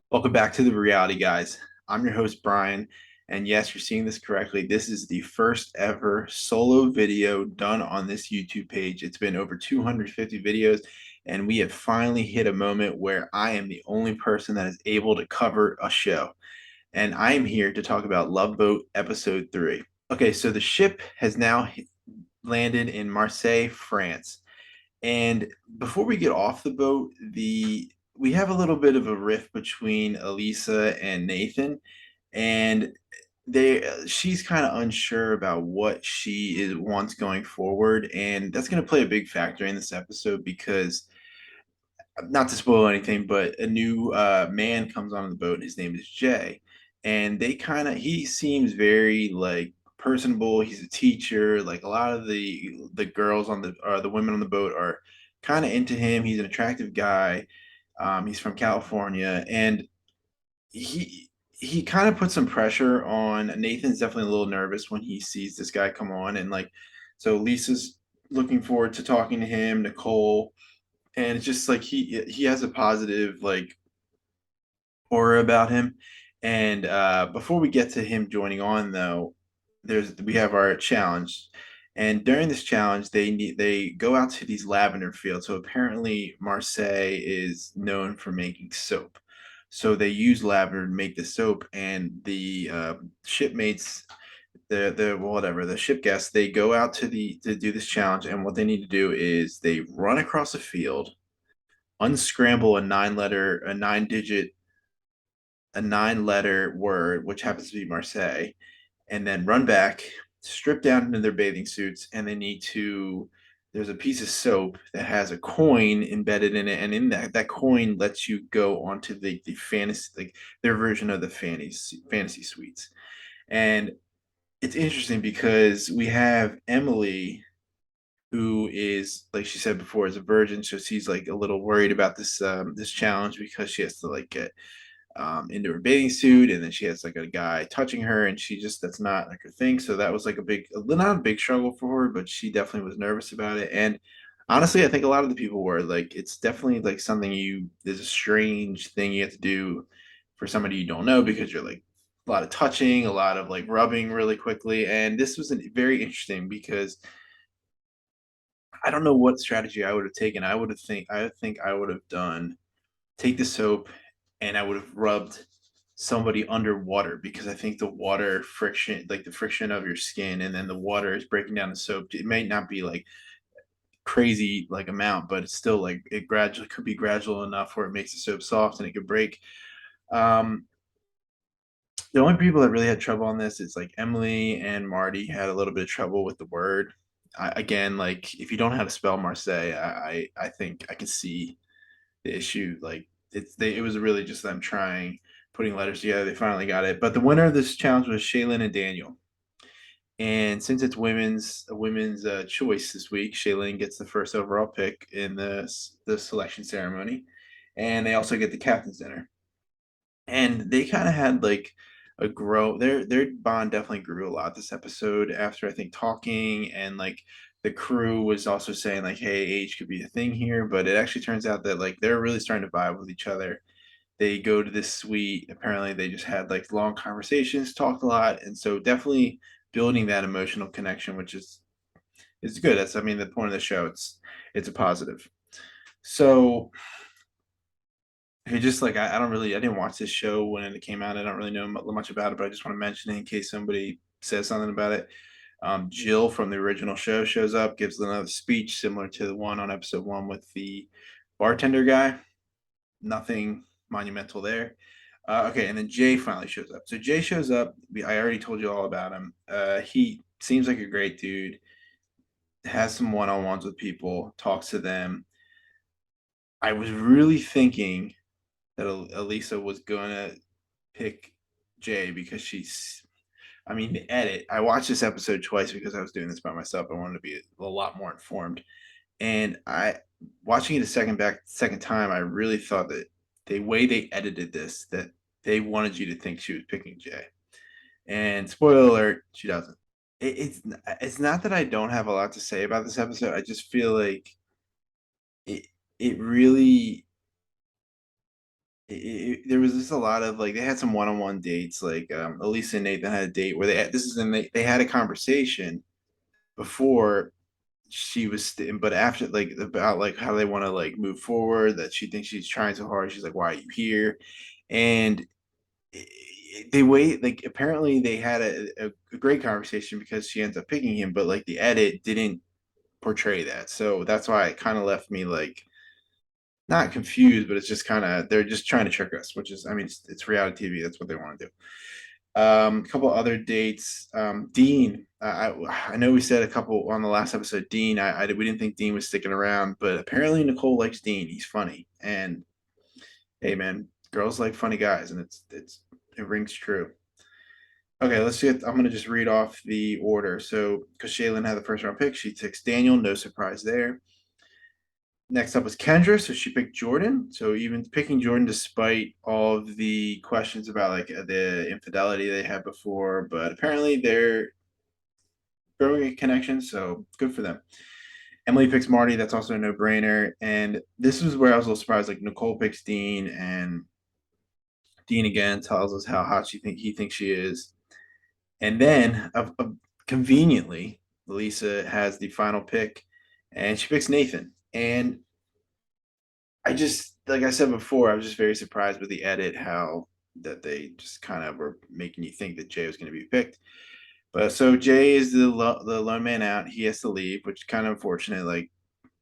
Welcome back to the Reality Guys. I'm your host, Brian. And yes, you're seeing this correctly. This is the first ever solo video done on this YouTube page. It's been over 250 videos, and we have finally hit a moment where I am the only person that is able to cover a show. And I am here to talk about Love Boat Episode 3. Okay, so the ship has now landed in Marseille, France. And before we get off the boat, the we have a little bit of a rift between Elisa and Nathan, and she's kind of unsure about what she is wants going forward, and that's going to play a big factor in this episode because not to spoil anything, but a new man comes on the boat. His name is Jay, and he seems very like personable. He's a teacher. Like a lot of the girls on the women on the boat are kind of into him. He's an attractive guy. He's from California, and he kind of puts some pressure on Nathan's. Definitely a little nervous when he sees this guy come on, and like so Lisa's looking forward to talking to him. Nicole, and it's just like he has a positive like aura about him. And before we get to him joining on, though, we have our challenge, and during this challenge, they go out to these lavender fields. So apparently, Marseille is known for making soap. So they use lavender to make the soap, and the shipmates, the whatever the ship guests, they go out to do this challenge, and what they need to do is they run across a field, unscramble a 9 letter word, which happens to be Marseille, and then run back, strip down into their bathing suits, and they need to. There's a piece of soap that has a coin embedded in it, and in that coin lets you go onto the fantasy, like their version of the fantasy suites. And it's interesting because we have Emily, who is, like she said before, is a virgin, so she's like a little worried about this challenge because she has to like get into her bathing suit, and then she has like a guy touching her, and she just that's not like her thing. So that was like not a big struggle for her, but she definitely was nervous about it. And honestly, I think a lot of the people were like, it's definitely like something there's a strange thing you have to do for somebody you don't know, because you're like a lot of touching, a lot of like rubbing really quickly. And this was very interesting because I don't know what strategy I would have taken. I think I would have done take the soap, and I would have rubbed somebody underwater, because I think the water friction, like the friction of your skin, and then the water is breaking down the soap. It may not be like crazy like amount, but it's still like it gradually could be gradual enough where it makes the soap soft and it could break. Um, the only people that really had trouble on this is like Emily and Marty had a little bit of trouble with the word. Again, like if you don't know how to spell Marseille, I think I can see the issue. Like it was really just them trying putting letters together. They finally got it. But the winner of this challenge was Shea-Lynn and Daniel. And since it's women's choice this week, Shea-Lynn gets the first overall pick in the selection ceremony, and they also get the captain's dinner. And they kind of had like a grow their bond definitely grew a lot this episode after I think talking, and like the crew was also saying like, hey, age could be a thing here, but it actually turns out that like they're really starting to vibe with each other. They go to this suite, apparently they just had like long conversations, talked a lot, and so definitely building that emotional connection, which is good. That's, I mean, the point of the show. It's a positive. So it just like I don't really, I didn't watch this show when it came out. I don't really know much about it, but I just want to mention it in case somebody says something about it. Jill from the original show shows up, gives another speech similar to the one on episode 1 with the bartender guy. Nothing monumental there. Okay, and then Jay finally shows up. So Jay shows up. I already told you all about him. He seems like a great dude. Has some one-on-ones with people, talks to them. I was really thinking that Elisa was gonna pick Jay because she's. I mean, the edit. I watched this episode twice because I was doing this by myself. I wanted to be a lot more informed, and I watching it a second time. I really thought that the way they edited this, that they wanted you to think she was picking Jay. And spoiler alert, she doesn't. It's not that I don't have a lot to say about this episode. I just feel like it it really there was just a lot of like they had some one-on-one dates. Like Elisa and Nathan had a date where they had a conversation before she was but after like about like how they want to like move forward, that she thinks she's trying so hard. She's like, why are you here? And they wait, like apparently they had a great conversation because she ends up picking him, but like the edit didn't portray that, so that's why it kind of left me like not confused, but it's just kind of they're just trying to trick us, which is, I mean, it's reality TV. That's what they want to do. A couple other dates. Dean. I know we said a couple on the last episode. Dean. We didn't think Dean was sticking around, but apparently Nicole likes Dean. He's funny, and hey, man, girls like funny guys, and it rings true. Okay, let's see. I'm gonna just read off the order. So, because Shea-Lynn had the first round pick, she takes Daniel. No surprise there. Next up was Kendra, so she picked Jordan. So even picking Jordan despite all of the questions about like the infidelity they had before, but apparently they're growing a connection, so good for them. Emily picks Marty. That's also a no-brainer. And this is where I was a little surprised. Like Nicole picks Dean, and Dean again tells us how hot he thinks she is. And then, conveniently, Lisa has the final pick, and she picks Nathan. And I just, like I said before, I was just very surprised with the edit, how that they just kind of were making you think that Jay was going to be picked. But so Jay is the lone man out. He has to leave, which is kind of unfortunate. Like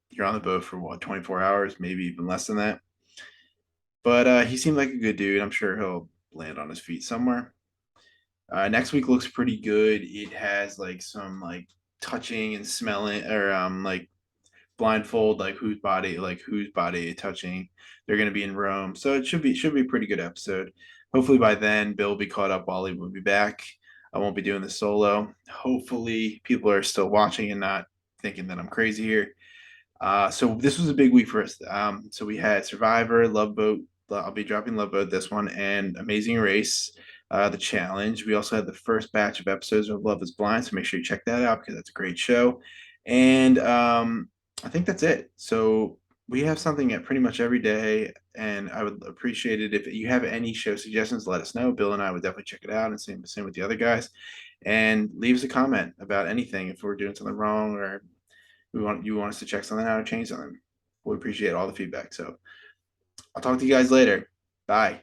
you're on the boat for what, 24 hours, maybe even less than that. But he seemed like a good dude. I'm sure he'll land on his feet somewhere. Next week looks pretty good. It has like some like touching and smelling, or like blindfold, like whose body touching. They're going to be in Rome, so it should be a pretty good episode. Hopefully by then Bill will be caught up. Wally will be back. I won't be doing this solo. Hopefully people are still watching and not thinking that I'm crazy here. So this was a big week for us. So we had Survivor, Love Boat. I'll be dropping Love Boat this one, and Amazing Race, the challenge. We also had the first batch of episodes of Love Is Blind, so make sure you check that out because that's a great show. And I think that's it. So we have something at pretty much every day, and I would appreciate it if you have any show suggestions. Let us know. Bill and I would definitely check it out, and same with the other guys. And leave us a comment about anything if we're doing something wrong, or you want us to check something out or change something. We appreciate all the feedback. So I'll talk to you guys later. Bye.